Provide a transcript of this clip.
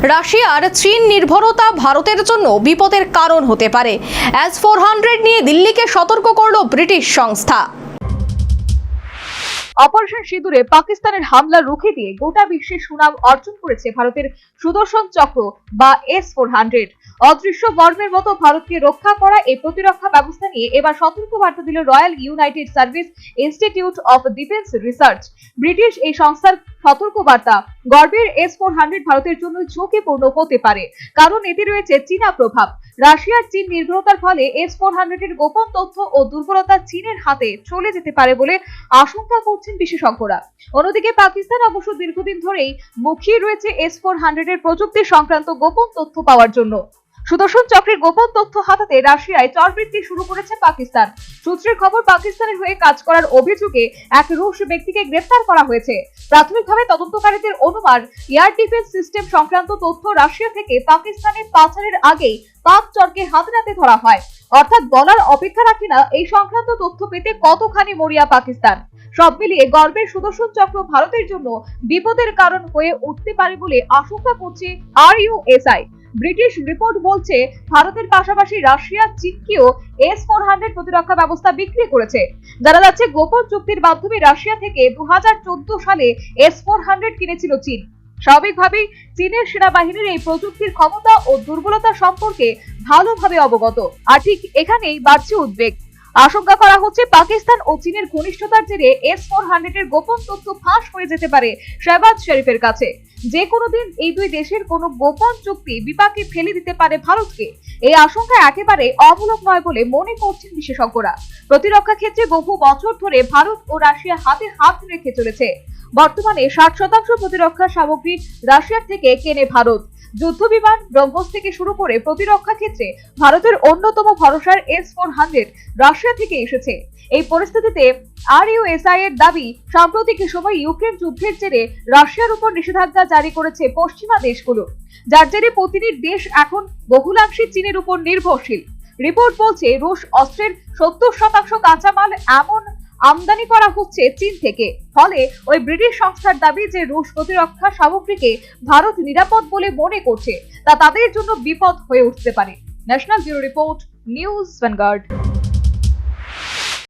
রাশিয়ার চীন নির্ভরতা ভারতের জন্য বিপদের কারণ হতে পারে। S-400 নিয়ে দিল্লিকে সতর্ক করল ব্রিটিশ সংস্থা। অপারেশন সিঁদুরে পাকিস্তানের হামলা রুখে দিয়ে গোটা বিশ্বে সুনাম অর্জন করেছে ভারতের সুদর্শন চক্র বা S-400। অদৃশ্য বর্মের মতো ভারতকে রক্ষা করা এই প্রতিরক্ষা ব্যবস্থা নিয়ে এবার সতর্ক বার্তা দিল royal United service institute of defence research. British এই সংস্থার সতর্ক বার্তা, গর্বের S-400 ভারতের জন্য ঝুঁকিপূর্ণ হতে পারে, কারণ এতে রয়েছে চীনা প্রভাব। রাশিয়ার চীন নির্ভরতার ফলে S-400 এর গোপন তথ্য ও দুর্বলতা চীনের হাতে চলে যেতে পারে বলে আশঙ্কা করছেন বিশেষজ্ঞরা। অন্যদিকে পাকিস্তান অবশ্য দীর্ঘদিন ধরেই মুখিয়ে রয়েছে S-400 এর প্রযুক্তি সংক্রান্ত গোপন তথ্য পাওয়ার জন্য। সুদর্শন চক্রের গোপন তথ্য হাতাতে রাশিয়ায় চরবৃত্তি শুরু করেছে পাকিস্তান। সূত্রের খবর, পাকিস্তানের হয়ে কাজ করার অভিযোগে এক রুশ ব্যক্তিকে গ্রেফতার করা হয়েছে। প্রাথমিকভাবে তদন্তকারীদের অনুমান, এয়ার ডিফেন্স সিস্টেম সংক্রান্ত তথ্য রাশিয়া থেকে পাকিস্তানে পাচারের আগেই পাক চরকে হাতে নাতে ধরা হয়। অর্থাৎ বলার অপেক্ষা রাখে না এই সংক্রান্ত তথ্য পেতে কতখানি মরিয়া পাকিস্তান। সব মিলিয়ে গর্বের সুদর্শন চক্র ভারতের জন্য বিপদের কারণ হয়ে উঠতে পারে বলে আশঙ্কা করছে RUSI। ব্রিটিশ রিপোর্ট বলছে, ভারতের পাশাপাশি রাশিয়া চীনকেও S-400 প্রতিরক্ষা ব্যবস্থা বিক্রি করেছে। জানা যাচ্ছে, গোপন চুক্তির মাধ্যমে রাশিয়া থেকে 2014 সালে S-400 কিনেছিল চীন। স্বাভাবিকভাবেই চীনের সেনাবাহিনীর এই প্রযুক্তির ক্ষমতা ও দুর্বলতা সম্পর্কে ভালোভাবে অবগত। আর ঠিক এখানেই বাড়ছে উদ্বেগ। আশঙ্কা করা হচ্ছে, পাকিস্তান ও চীনের ঘনিষ্ঠতার জেরে S-400 এর গোপন তথ্য ফাঁস হয়ে যেতে পারে শেহবাজ শরীফের কাছে। যে কোনো দিন এই দুই দেশের কোনো গোপন চুক্তি বিপাকে ফেলে দিতে পারে ভারতকে। এই আশঙ্কা একেবারে অমূলক নয় বলে মনে করছেন বিশেষজ্ঞরা। প্রতিরক্ষা ক্ষেত্রে বহু বছর ধরে ভারত ও রাশিয়া হাতে হাত রেখে চলেছে। বর্তমানে 60% প্রতিরক্ষা সামগ্রী রাশিয়ার থেকে কেনে ভারত। যুদ্ধ বিমান, ব্রহ্মস থেকে শুরু করে প্রতিরক্ষা ক্ষেত্রে ভারতের অন্যতম ভরসার S-400 রাশিয়া থেকে এসেছে। এই পরিস্থিতিতে RUSI এর দাবি, সাম্প্রতিক সময় ইউক্রেন যুদ্ধের জেরে রাশিয়ার উপর নিষেধাজ্ঞা জারি করেছে পশ্চিমা দেশগুলো, যার জেরে প্রতিটি দেশ এখন বহুলাংশে চীনের উপর নির্ভরশীল। রিপোর্ট বলছে, রুশ অস্ত্রের 70% কাঁচামাল এমন আমদানি করা হচ্ছে চীন থেকে। ফলে ওই ব্রিটিশ সংস্থার দাবি যে রুশ প্রতিরক্ষা সামগ্রীকে ভারত নিরাপদ বলে মনে করছে, তা তাদের জন্য বিপদ হয়ে উঠতে পারে। National bureau report, news vanguard.